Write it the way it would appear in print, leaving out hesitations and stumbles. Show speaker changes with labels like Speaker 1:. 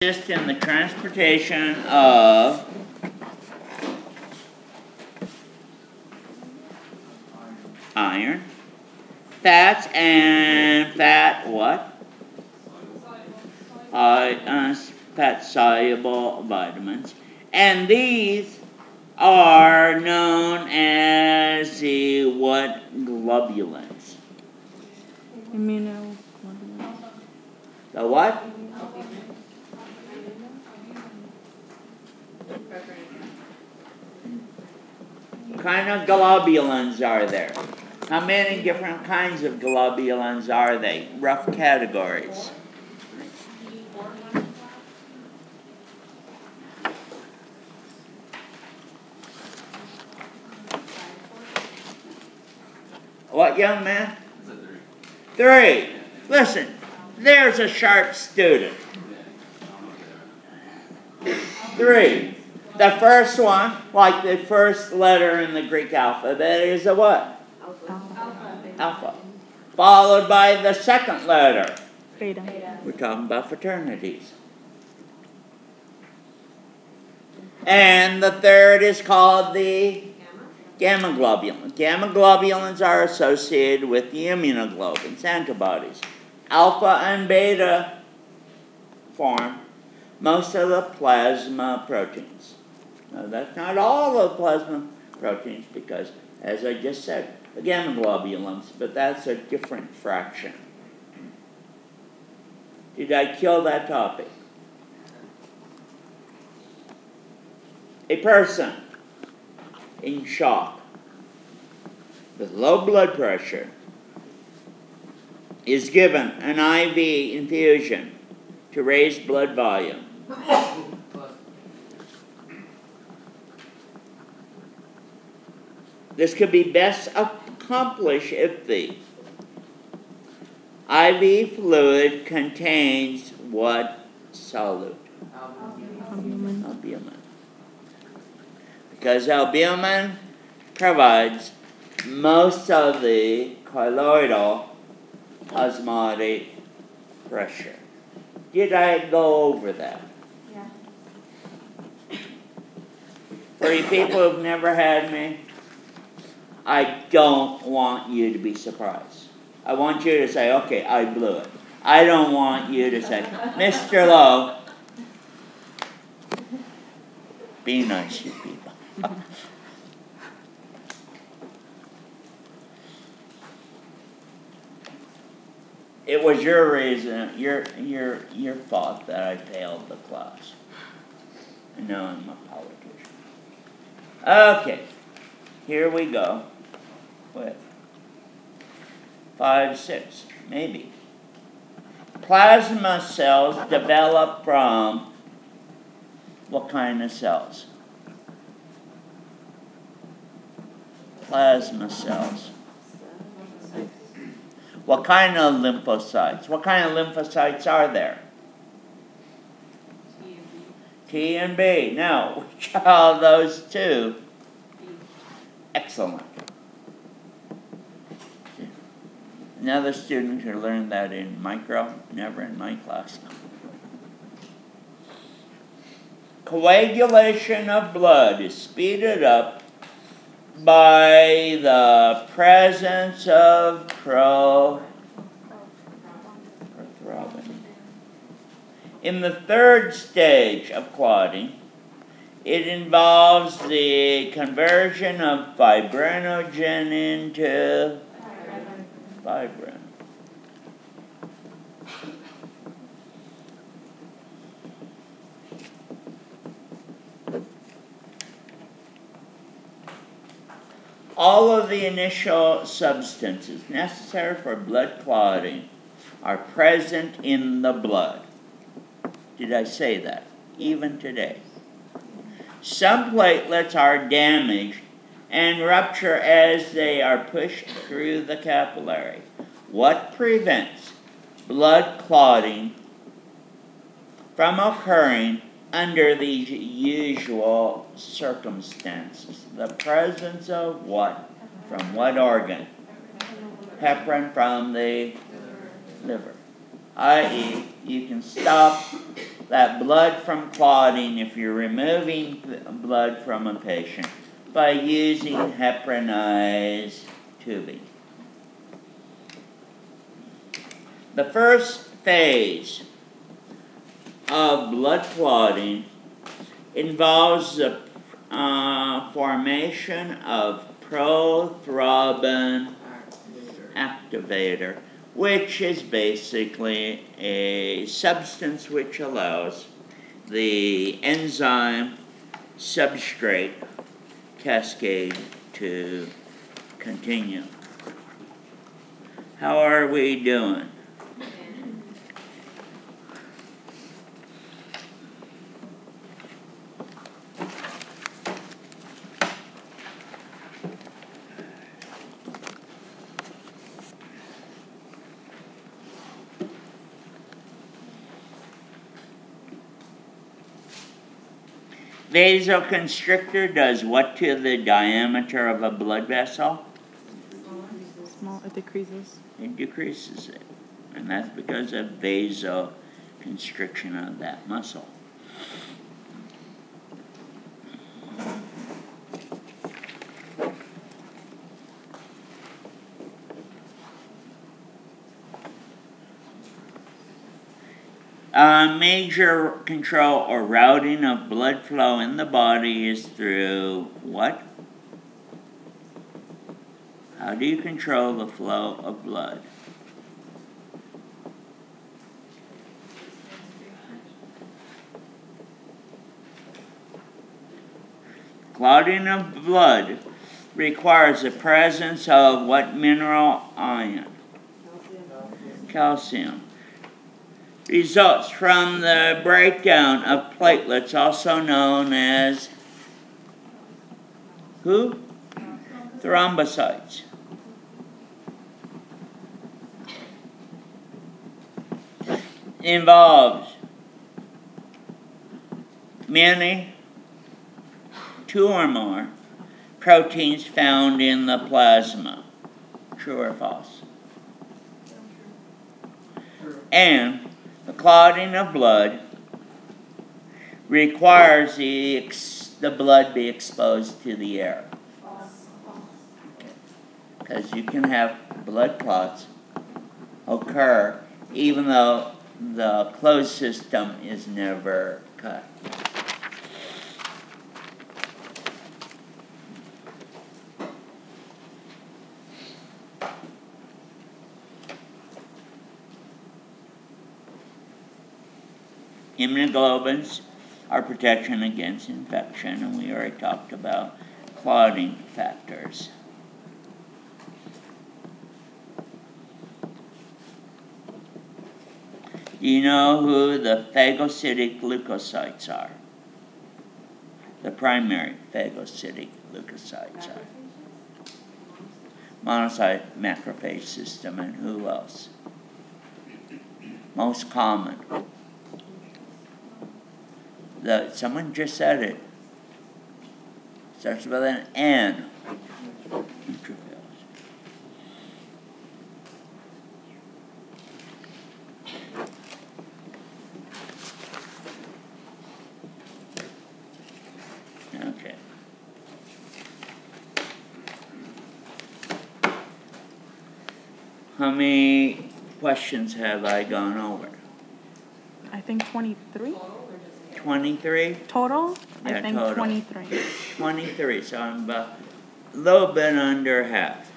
Speaker 1: Assist in the transportation of iron, fats, and fat what? Fat-soluble vitamins. And these are known as the what globulins?
Speaker 2: Immunoglobulins.
Speaker 1: The what? What kind of globulins are there? How many different kinds of globulins are they? Rough categories. What, young man? 3. Listen, there's a sharp student. 3. The first one, like the first letter in the Greek alphabet, is a what? Alpha. Followed by the second letter.
Speaker 2: Beta.
Speaker 1: We're talking about fraternities. And the third is called the gamma globulin. Gamma globulins are associated with the immunoglobulins, antibodies. Alpha and beta form most of the plasma proteins. Now, that's not all of the plasma proteins because, as I just said, the gamma globulins, but that's a different fraction. Did I kill that topic? A person in shock with low blood pressure is given an IV infusion to raise blood volume. This could be best accomplished if the IV fluid contains what solute? Albumin. Because albumin provides most of the colloidal osmotic pressure. Did I go over that?
Speaker 3: Yeah.
Speaker 1: For you people who've never had me, I don't want you to be surprised. I want you to say, okay, I blew it. I don't want you to say, Mr. Lowe, be nice, you people. It was your reason, your fault that I failed the class. And now I'm a politician. Okay, here we go with 5, 6, maybe. Plasma cells develop from what kind of cells? Plasma cells. What kind of lymphocytes? What kind of lymphocytes are there? T and B. Now, which are those two? Excellent. Another student who learned that in micro, never in my class. Coagulation of blood is speeded up by the presence of prothrombin. In the third stage of clotting, it involves the conversion of fibrinogen into fibrin. All of the initial substances necessary for blood clotting are present in the blood. Did I say that? Even today. Some platelets are damaged and rupture as they are pushed through the capillary. What prevents blood clotting from occurring under these usual circumstances? The presence of what? From what organ? Heparin from the liver. I.e., you can stop that blood from clotting if you're removing blood from a patient by using heparinized tubing. The first phase of blood clotting involves the formation of prothrombin activator, which is basically a substance which allows the enzyme substrate cascade to continue. How are we doing? Vasoconstrictor does what to the diameter of a blood vessel?
Speaker 2: Small, it decreases.
Speaker 1: It decreases it. And that's because of vasoconstriction of that muscle. Major control or routing of blood flow in the body is through what? How do you control the flow of blood? Clotting of blood requires the presence of what mineral ion? Calcium. Results from the breakdown of platelets, also known as who? Thrombocytes. Involves many, two or more, proteins found in the plasma. True or false? And the clotting of blood requires the blood be exposed to the air. Because you can have blood clots occur even though the closed system is never cut. Immunoglobulins are protection against infection, and we already talked about clotting factors. Do you know who the phagocytic leukocytes are? The primary phagocytic leukocytes are. Monocyte macrophage system, and who else? Most common. Someone just said it. Starts with an N. Neutrophils. Okay. How many questions have I gone over?
Speaker 2: I think 23.
Speaker 1: 23?
Speaker 2: Total?
Speaker 1: Yeah,
Speaker 2: I think
Speaker 1: total.
Speaker 2: 23.
Speaker 1: 23, so I'm about a little bit under half.